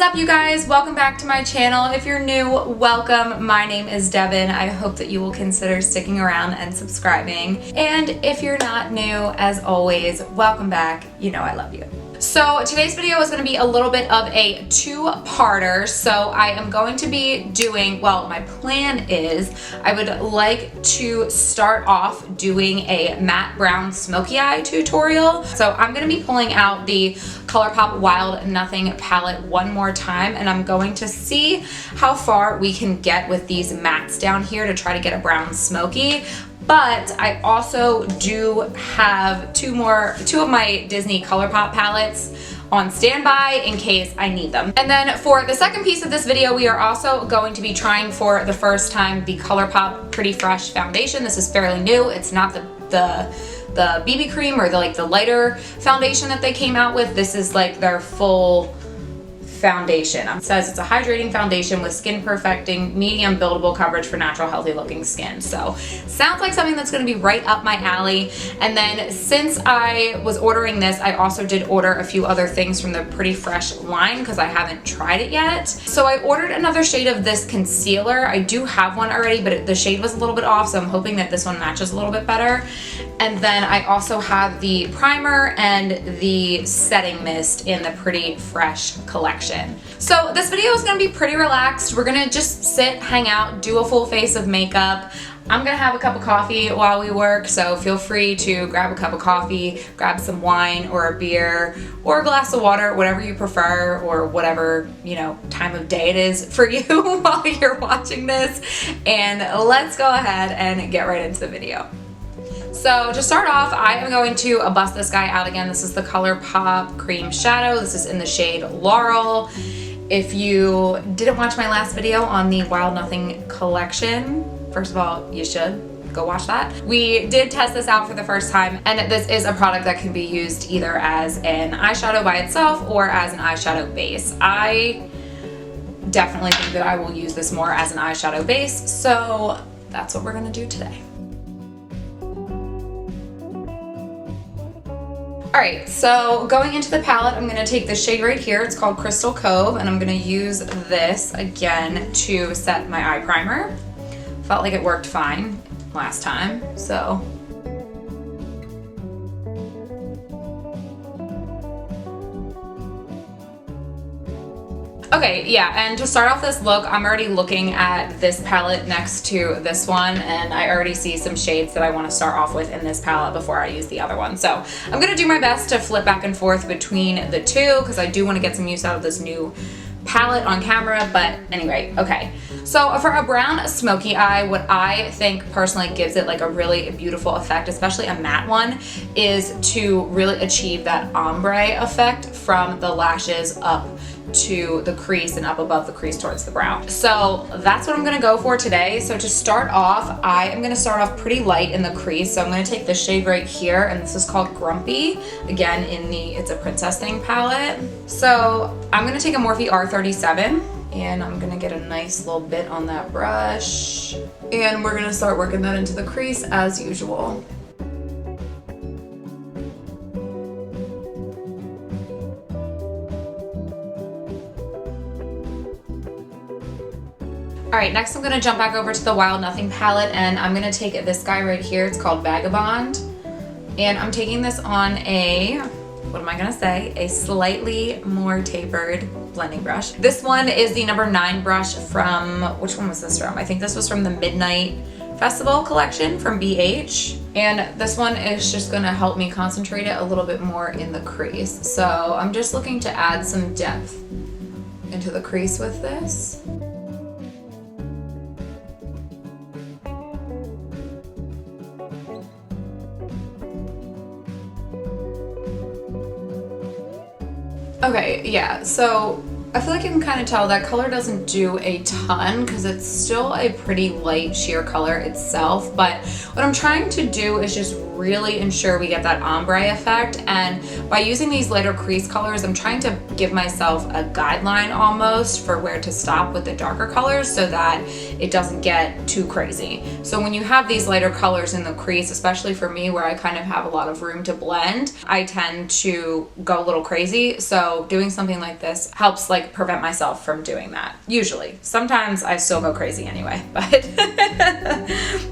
up, you guys? Welcome back to my channel. If you're new, welcome. My name is Devin. I hope that you will consider sticking around and subscribing. And if you're not new, as always, welcome back. You know I love you. So today's video is going to be a little bit of a two-parter. So I am going to be doing, well, my plan is I would like to start off doing a matte brown smoky eye tutorial. So I'm going to be pulling out the Colourpop Wild Nothing palette one more time, and I'm going to see how far we can get with these mattes down here to try to get a brown smoky. But I also do have two of my Disney Colourpop palettes on standby in case I need them. And then for the second piece of this video, we are also going to be trying for the first time the Colourpop Pretty Fresh Foundation. This is fairly new. It's not the BB cream or the lighter foundation that they came out with. This is like their full foundation. It says it's a hydrating foundation with skin perfecting, medium buildable coverage for natural, healthy looking skin. So sounds like something that's going to be right up my alley. And then since I was ordering this, I also did order a few other things from the Pretty Fresh line because I haven't tried it yet. So I ordered another shade of this concealer. I do have one already, but the shade was a little bit off, so I'm hoping that this one matches a little bit better. And then I also have the primer and the setting mist in the Pretty Fresh collection. So this video is going to be pretty relaxed. We're going to just sit, hang out, do a full face of makeup. I'm going to have a cup of coffee while we work, so feel free to grab a cup of coffee, grab some wine or a beer or a glass of water, whatever you prefer, or whatever, you know, time of day it is for you while you're watching this. And let's go ahead and get right into the video. So to start off, I am going to bust this guy out again. This is the Colourpop Cream Shadow. This is in the shade Laurel. If you didn't watch my last video on the Wild Nothing collection, first of all, you should go watch that. We did test this out for the first time, and this is a product that can be used either as an eyeshadow by itself or as an eyeshadow base. I definitely think that I will use this more as an eyeshadow base, so that's what we're gonna do today. Alright, so going into the palette, I'm going to take the shade right here. It's called Crystal Cove, and I'm going to use this again to set my eye primer. Felt like it worked fine last time, so. Okay, yeah, and to start off this look, I'm already looking at this palette next to this one, and I already see some shades that I want to start off with in this palette before I use the other one. So I'm going to do my best to flip back and forth between the two because I do want to get some use out of this new palette on camera, but anyway, okay. So for a brown smoky eye, what I think personally gives it like a really beautiful effect, especially a matte one, is to really achieve that ombre effect from the lashes up to the crease and up above the crease towards the brow. So that's what I'm gonna go for today. So to start off, I am gonna start off pretty light in the crease. So I'm gonna take the shade right here, and this is called Grumpy. Again, it's a Princess Thing palette. So I'm gonna take a Morphe R37, and I'm gonna get a nice little bit on that brush. And we're gonna start working that into the crease as usual. Alright, next I'm going to jump back over to the Wild Nothing palette, and I'm going to take this guy right here. It's called Vagabond. And I'm taking this on a, what am I going to say? A slightly more tapered blending brush. This one is the number 9 brush from, which one was this from? I think this was from the Midnight Festival collection from BH. And this one is just going to help me concentrate it a little bit more in the crease. So I'm just looking to add some depth into the crease with this. Okay, yeah, so I feel like you can kind of tell that color doesn't do a ton because it's still a pretty light sheer color itself, but what I'm trying to do is just really ensure we get that ombre effect, and by using these lighter crease colors, I'm trying to give myself a guideline almost for where to stop with the darker colors so that it doesn't get too crazy. So when you have these lighter colors in the crease, especially for me where I kind of have a lot of room to blend, I tend to go a little crazy, so doing something like this helps like like prevent myself from doing that. Usually. Sometimes I still go crazy anyway, but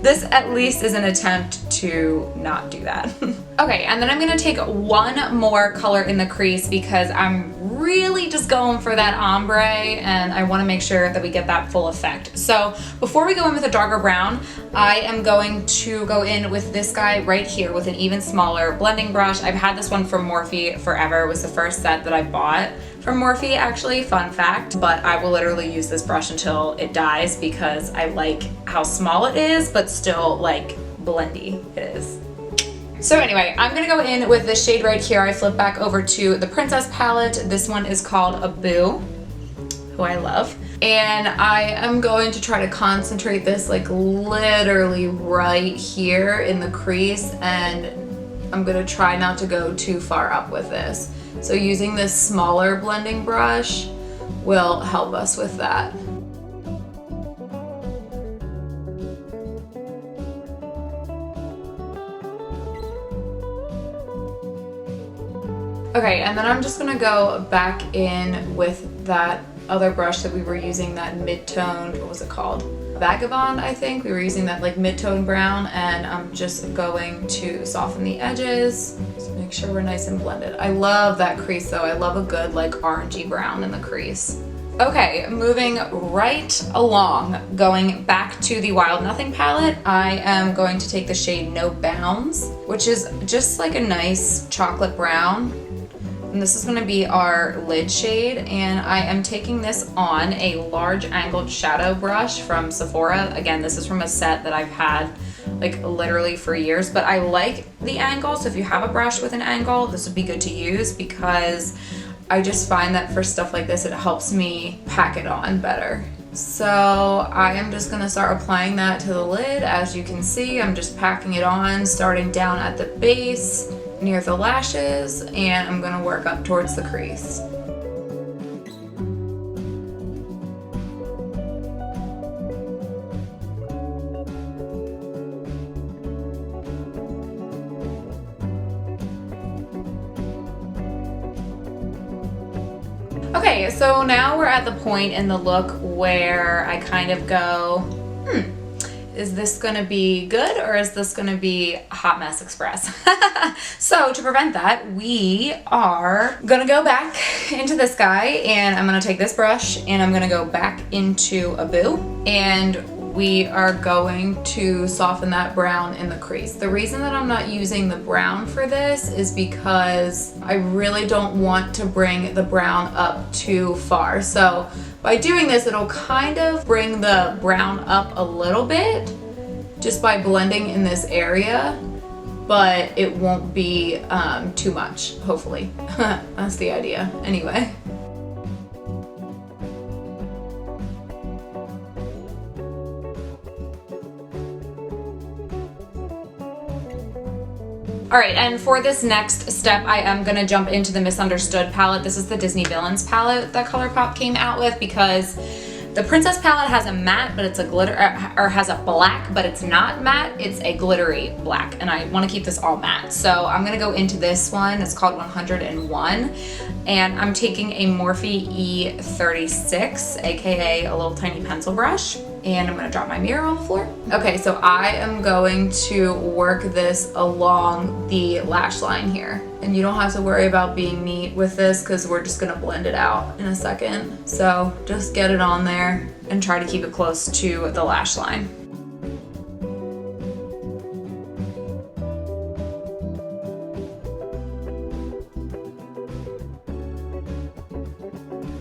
this at least is an attempt to not do that. Okay, and then I'm gonna take one more color in the crease because I'm really just going for that ombre and I wanna make sure that we get that full effect. So before we go in with a darker brown, I am going to go in with this guy right here with an even smaller blending brush. I've had this one from Morphe forever. It was the first set that I bought from Morphe, actually, fun fact, but I will literally use this brush until it dies because I like how small it is, but still like blendy it is. So anyway, I'm gonna go in with this shade right here. I flip back over to the Princess palette. This one is called A Boo, who I love. And I am going to try to concentrate this like literally right here in the crease, and I'm gonna try not to go too far up with this. So using this smaller blending brush will help us with that. Okay, and then I'm just gonna go back in with that other brush that we were using, that mid-toned, what was it called? Vagabond, I think. We were using that like mid-tone brown, and I'm just going to soften the edges, just make sure we're nice and blended. I love that crease though. I love a good like orangey brown in the crease. Okay, moving right along, going back to the Wild Nothing palette, I am going to take the shade No Bounds, which is just like a nice chocolate brown. And this is gonna be our lid shade, and I am taking this on a large angled shadow brush from Sephora. Again, this is from a set that I've had like literally for years, but I like the angle, so if you have a brush with an angle, this would be good to use because I just find that for stuff like this, it helps me pack it on better. So I am just gonna start applying that to the lid. As you can see, I'm just packing it on, starting down at the base, near the lashes, and I'm gonna work up towards the crease. Okay, so now we're at the point in the look where I kind of go, is this gonna be good or is this gonna be a hot mess express? So to prevent that, we are gonna go back into this guy, and I'm gonna take this brush and I'm gonna go back into A Boo, and we are going to soften that brown in the crease. The reason that I'm not using the brown for this is because I really don't want to bring the brown up too far. So by doing this, it'll kind of bring the brown up a little bit just by blending in this area, but it won't be too much, hopefully. That's the idea, anyway. All right, and for this next step, I am gonna jump into the Misunderstood palette. This is the Disney Villains palette that Colourpop came out with because the Princess palette has a matte, but it's a glitter, or has a black, but it's not matte, it's a glittery black, and I wanna keep this all matte. So I'm gonna go into this one, it's called 101, and I'm taking a Morphe E36, AKA a little tiny pencil brush, and I'm gonna drop my mirror on the floor. Okay, so I am going to work this along the lash line here. And you don't have to worry about being neat with this because we're just gonna blend it out in a second. So just get it on there and try to keep it close to the lash line.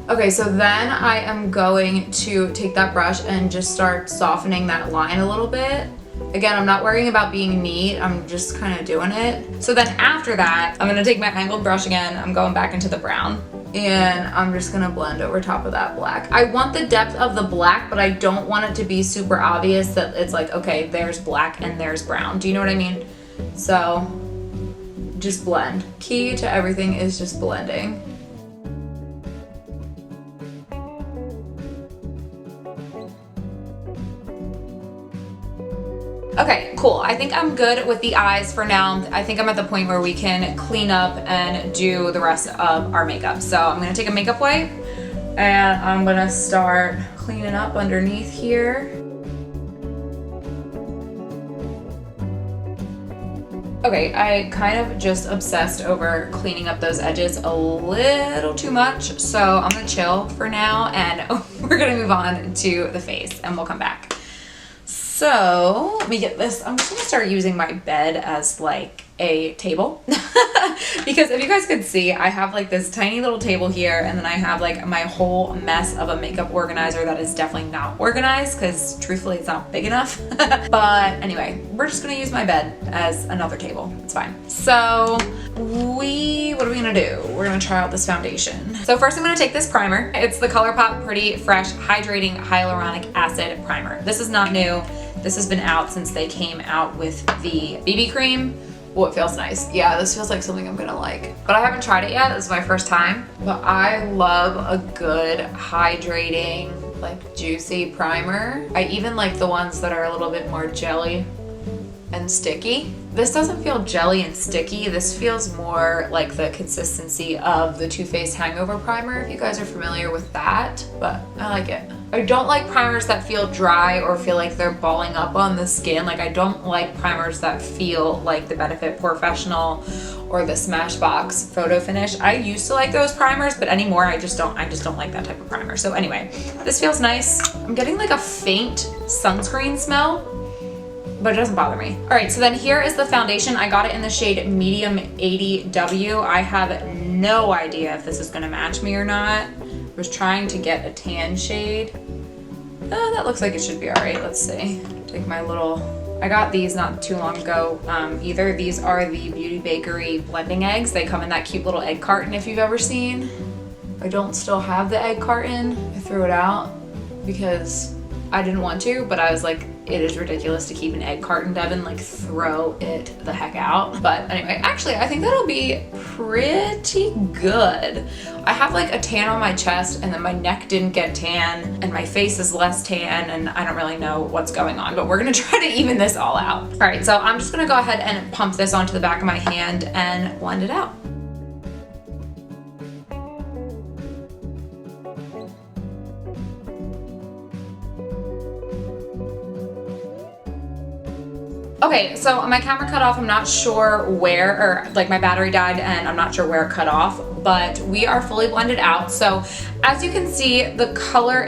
Okay, so then I am going to take that brush and just start softening that line a little bit. Again, I'm not worrying about being neat, I'm just kind of doing it. So then after that, I'm gonna take my angled brush again, I'm going back into the brown, and I'm just gonna blend over top of that black. I want the depth of the black, but I don't want it to be super obvious that it's like, okay, there's black and there's brown. Do you know what I mean? So just blend. Key to everything is just blending. Okay, cool. I think I'm good with the eyes for now. I think I'm at the point where we can clean up and do the rest of our makeup. So I'm gonna take a makeup wipe, And I'm gonna start cleaning up underneath here. Okay, I kind of just obsessed over cleaning up those edges a little too much, so I'm gonna chill for now and we're gonna move on to the face and we'll come back. So let me get this. I'm just gonna start using my bed as like a table because if you guys could see, I have like this tiny little table here and then I have like my whole mess of a makeup organizer that is definitely not organized because truthfully it's not big enough. But anyway, we're just gonna use my bed as another table. It's fine. So what are we gonna do? We're gonna try out this foundation. So first I'm gonna take this primer. It's the Colourpop Pretty Fresh Hydrating Hyaluronic Acid Primer. This is not new. This has been out since they came out with the BB cream. Oh, it feels nice. Yeah, this feels like something I'm gonna like. But I haven't tried it yet. This is my first time. But I love a good hydrating, like juicy primer. I even like the ones that are a little bit more jelly and sticky. This doesn't feel jelly and sticky. This feels more like the consistency of the Too Faced Hangover Primer, if you guys are familiar with that, but I like it. I don't like primers that feel dry or feel like they're balling up on the skin. Like I don't like primers that feel like the Benefit Professional or the Smashbox Photo Finish. I used to like those primers, but anymore I just don't like that type of primer. So anyway, this feels nice. I'm getting like a faint sunscreen smell, but it doesn't bother me. All right, so then here is the foundation. I got it in the shade Medium 80W. I have no idea if this is gonna match me or not. I was trying to get a tan shade. Oh, that looks like it should be all right. Let's see. Take my little, I got these not too long ago either. These are the Beauty Bakery blending eggs. They come in that cute little egg carton if you've ever seen. I don't still have the egg carton. I threw it out because I didn't want to, but I was like, it is ridiculous to keep an egg carton, Devin, like throw it the heck out. But anyway, actually I think that'll be pretty good. I have like a tan on my chest and then my neck didn't get tan and my face is less tan and I don't really know what's going on, but we're gonna try to even this all out. All right, so I'm just gonna go ahead and pump this onto the back of my hand and blend it out. Okay, so my camera cut off. I'm not sure where, or like my battery died and I'm not sure where it cut off, but we are fully blended out. So as you can see, the color,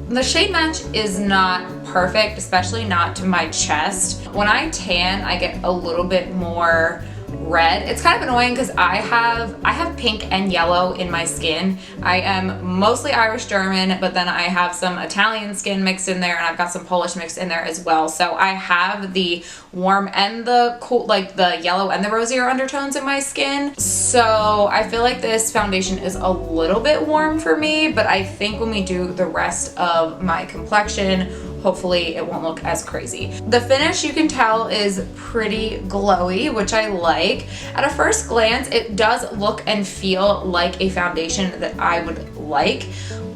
the shade match is not perfect, especially not to my chest. When I tan, I get a little bit more red. It's kind of annoying because I have pink and yellow in my skin. I am mostly Irish German, but then I have some Italian skin mixed in there and I've got some Polish mixed in there as well. So I have the warm and the cool, like the yellow and the rosier undertones in my skin. So I feel like this foundation is a little bit warm for me, but I think when we do the rest of my complexion, hopefully it won't look as crazy. The finish, you can tell, is pretty glowy, which I like. At a first glance, it does look and feel like a foundation that I would like,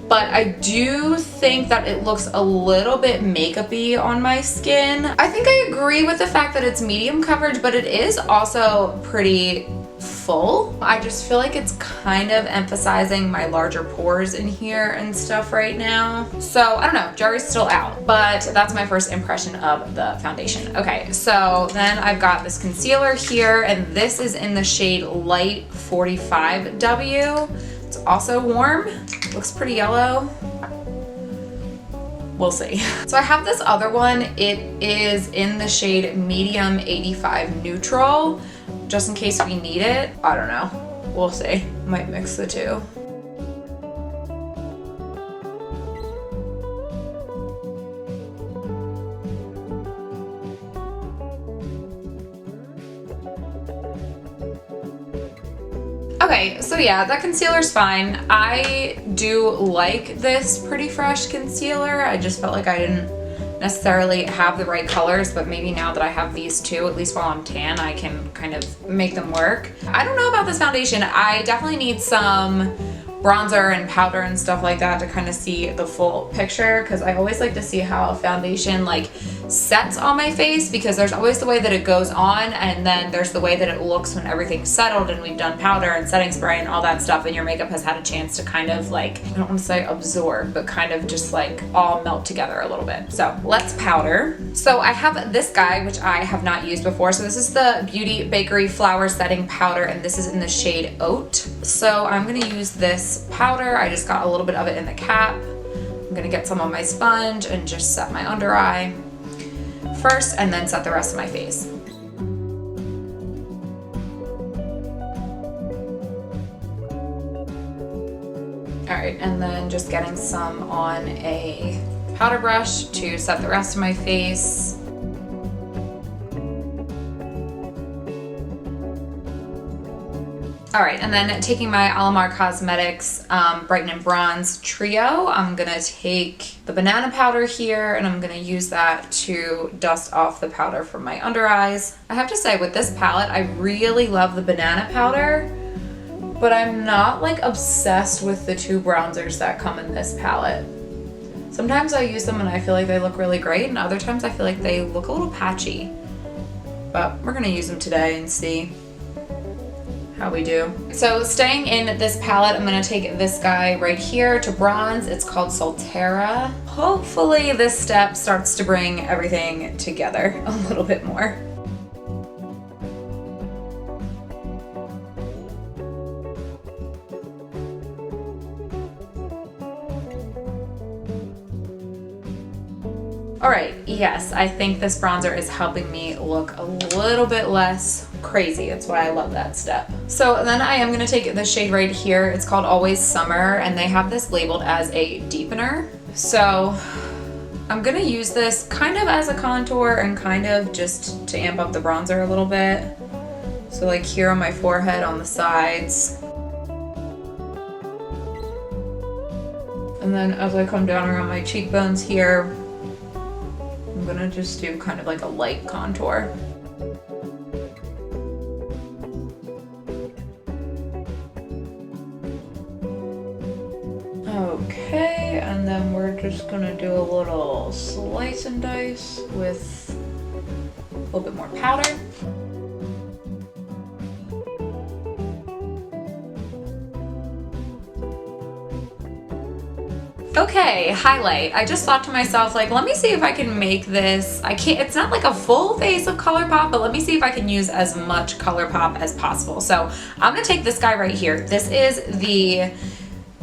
but I do think that it looks a little bit makeup-y on my skin. I think I agree with the fact that it's medium coverage, but it is also pretty full. I just feel like it's kind of emphasizing my larger pores in here and stuff right now. So I don't know, jury's still out, but that's my first impression of the foundation. Okay, so then I've got this concealer here and this is in the shade Light 45W. It's also warm, looks pretty yellow. We'll see. So I have this other one. It is in the shade Medium 85 Neutral, just in case we need it. I don't know. We'll see. Might mix the two. Okay, so yeah, that concealer's fine. I do like this Pretty Fresh concealer. I just felt like I didn't necessarily have the right colors, but maybe now that I have these two, at least while I'm tan, I can kind of make them work. I don't know about this foundation. I definitely need some bronzer and powder and stuff like that to kind of see the full picture, because I always like to see how a foundation like sets on my face, because there's always the way that it goes on and then there's the way that it looks when everything's settled and we've done powder and setting spray and all that stuff and your makeup has had a chance to kind of like, I don't want to say absorb, but kind of just like all melt together a little bit. So let's powder. So I have this guy, which I have not used before. So this is the Beauty Bakery Flower Setting Powder, and this is in the shade Oat. So I'm gonna use this powder. I just got a little bit of it in the cap. I'm gonna get some on my sponge and just set my under eye first and then set the rest of my face. All right, and then just getting some on a powder brush to set the rest of my face. All right, and then taking my Alamar Cosmetics Brighten and Bronze Trio, I'm gonna take the banana powder here and I'm gonna use that to dust off the powder from my under eyes. I have to say, with this palette, I really love the banana powder, but I'm not like obsessed with the two bronzers that come in this palette. Sometimes I use them and I feel like they look really great, and other times I feel like they look a little patchy. But we're gonna use them today and see how we do. So staying in this palette, I'm gonna take this guy right here to bronze. It's called Solterra. Hopefully this step starts to bring everything together a little bit more. All right, yes, I think this bronzer is helping me look a little bit less crazy. That's why I love that step. So then I am gonna take the shade right here. It's called Always Summer, and they have this labeled as a deepener. So I'm gonna use this kind of as a contour and kind of just to amp up the bronzer a little bit. So like here on my forehead, on the sides. And then as I come down around my cheekbones here, I'm gonna just do kind of like a light contour. Okay, and then we're just gonna do a little slice and dice with a little bit more powder. Okay, highlight. I just thought to myself, like, let me see if I can make this, it's not like a full face of Colourpop, but let me see if I can use as much Colourpop as possible. So I'm gonna take this guy right here. This is the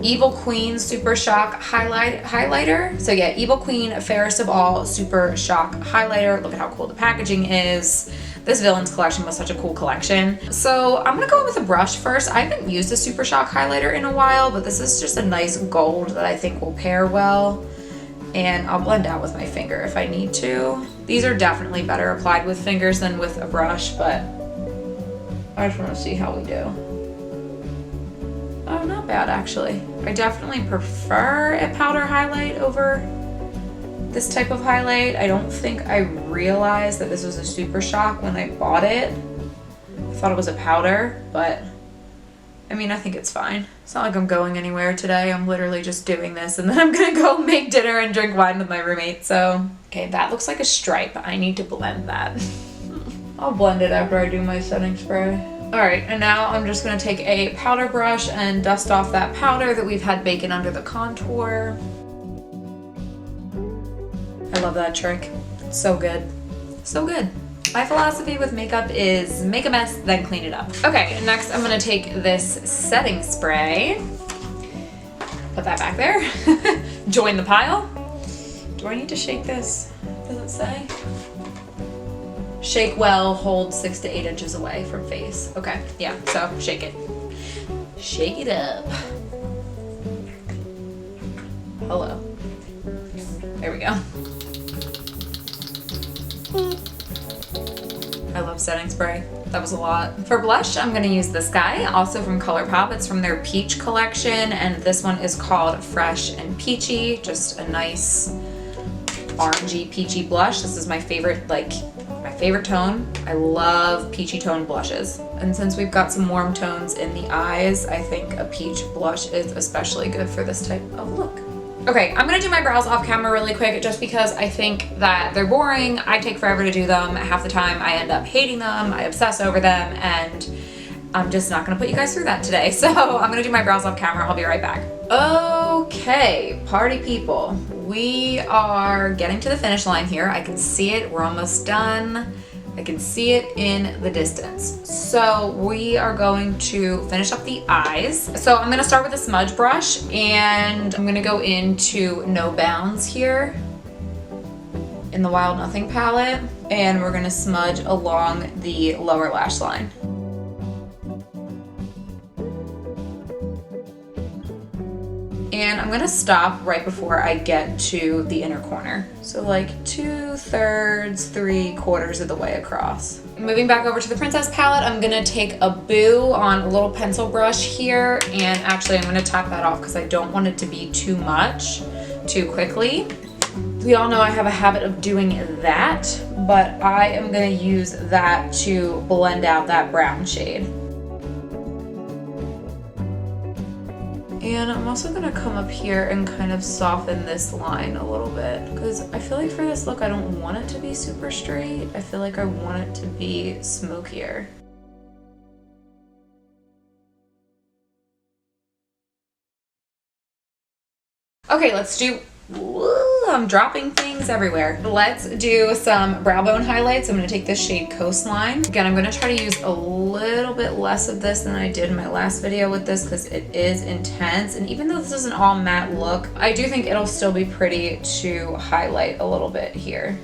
Evil Queen Supershock highlighter. So yeah, Evil Queen Fairest of All Supershock highlighter. Look at how cool the packaging is. This Villains collection was such a cool collection. So I'm gonna go in with a brush first. I haven't used a Supershock highlighter in a while, but this is just a nice gold that I think will pair well. And I'll blend out with my finger if I need to. These are definitely better applied with fingers than with a brush, but I just wanna see how we do. Oh, not bad actually. I definitely prefer a powder highlight over this type of highlight. I don't think I realized that this was a Supershock when I bought it. I thought it was a powder, but I mean, I think it's fine. It's not like I'm going anywhere today. I'm literally just doing this and then I'm gonna go make dinner and drink wine with my roommate, so. Okay, that looks like a stripe. I need to blend that. I'll blend it after I do my setting spray. All right, and now I'm just gonna take a powder brush and dust off that powder that we've had baking under the contour. I love that trick. It's so good. So good. My philosophy with makeup is make a mess, then clean it up. Okay, next I'm gonna take this setting spray. Put that back there. Join the pile. Do I need to shake this? Does it say? Shake well, hold 6 to 8 inches away from face. Okay, yeah, so shake it. Shake it up. Hello. There we go. I love setting spray. That was a lot. For blush, I'm gonna use this guy, also from Colourpop. It's from their Peach collection, and this one is called Fresh and Peachy. Just a nice orangey peachy blush. This is my favorite like my favorite tone. I love peachy tone blushes. And since we've got some warm tones in the eyes, I think a peach blush is especially good for this type of look. Okay, I'm gonna do my brows off camera really quick just because I think that they're boring. I take forever to do them. Half the time I end up hating them, I obsess over them, and I'm just not gonna put you guys through that today. So I'm gonna do my brows off camera. I'll be right back. Okay, party people. We are getting to the finish line here. I can see it, we're almost done. I can see it in the distance. So we are going to finish up the eyes. So I'm gonna start with a smudge brush and I'm gonna go into No Bounds here in the Wild Nothing palette. And we're gonna smudge along the lower lash line. And I'm gonna stop right before I get to the inner corner. So like 2/3, 3/4 of the way across. Moving back over to the Princess palette, I'm gonna take a Boo on a little pencil brush here, and actually I'm gonna tap that off because I don't want it to be too much too quickly. We all know I have a habit of doing that, but I am gonna use that to blend out that brown shade. And I'm also gonna come up here and kind of soften this line a little bit because I feel like for this look, I don't want it to be super straight. I feel like I want it to be smokier. Okay, let's do, I'm dropping things everywhere. Let's do some brow bone highlights. I'm gonna take this shade Coastline. Again, I'm gonna try to use a little bit less of this than I did in my last video with this because it is intense. And even though this is an all matte look, I do think it'll still be pretty to highlight a little bit here.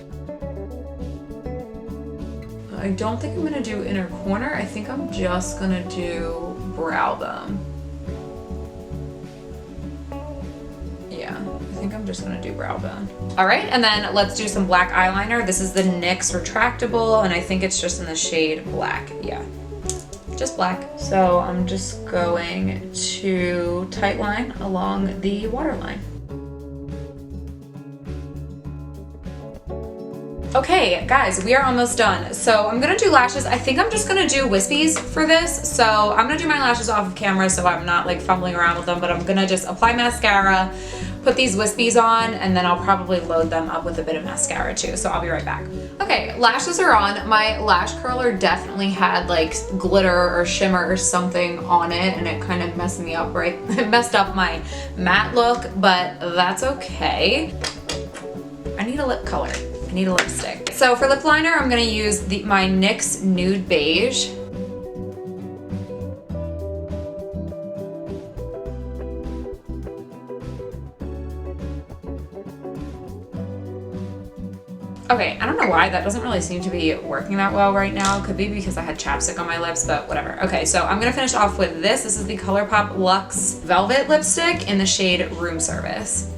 I don't think I'm gonna do inner corner. I think I'm just gonna do brow bone. Yeah, I think I'm just gonna do brow bone. All right, and then let's do some black eyeliner. This is the NYX Retractable, and I think it's just in the shade black. Yeah, just black. So I'm just going to tight line along the waterline. Okay, guys, we are almost done. So I'm gonna do lashes. I think I'm just gonna do wispies for this. So I'm gonna do my lashes off of camera so I'm not like fumbling around with them, but I'm gonna just apply mascara, put these wispies on, and then I'll probably load them up with a bit of mascara too. So I'll be right back. Okay, lashes are on. My lash curler definitely had like glitter or shimmer or something on it, and it kind of messed me up, right? It messed up my matte look, but that's okay. I need a lip color. I need a lipstick. So for lip liner, I'm gonna use my NYX Nude Beige. Okay, I don't know why that doesn't really seem to be working that well right now. Could be because I had chapstick on my lips, but whatever. Okay, so I'm gonna finish off with this. This is the Colourpop Luxe Velvet Lipstick in the shade Room Service.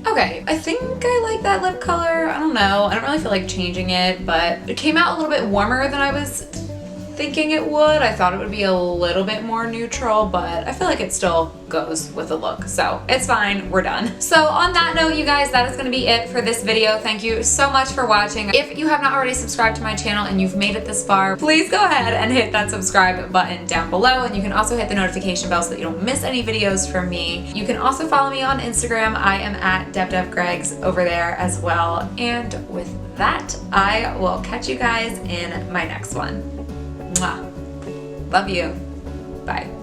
Okay, I think I like that lip color. I don't know. I don't really feel like changing it, but it came out a little bit warmer than I was thinking it would. I thought it would be a little bit more neutral, but I feel like it still goes with the look. So it's fine, we're done. So on that note, you guys, that is gonna be it for this video. Thank you so much for watching. If you have not already subscribed to my channel and you've made it this far, please go ahead and hit that subscribe button down below. And you can also hit the notification bell so that you don't miss any videos from me. You can also follow me on Instagram. I am at DevDevGregs over there as well. And with that, I will catch you guys in my next one. Mwah. Love you. Bye.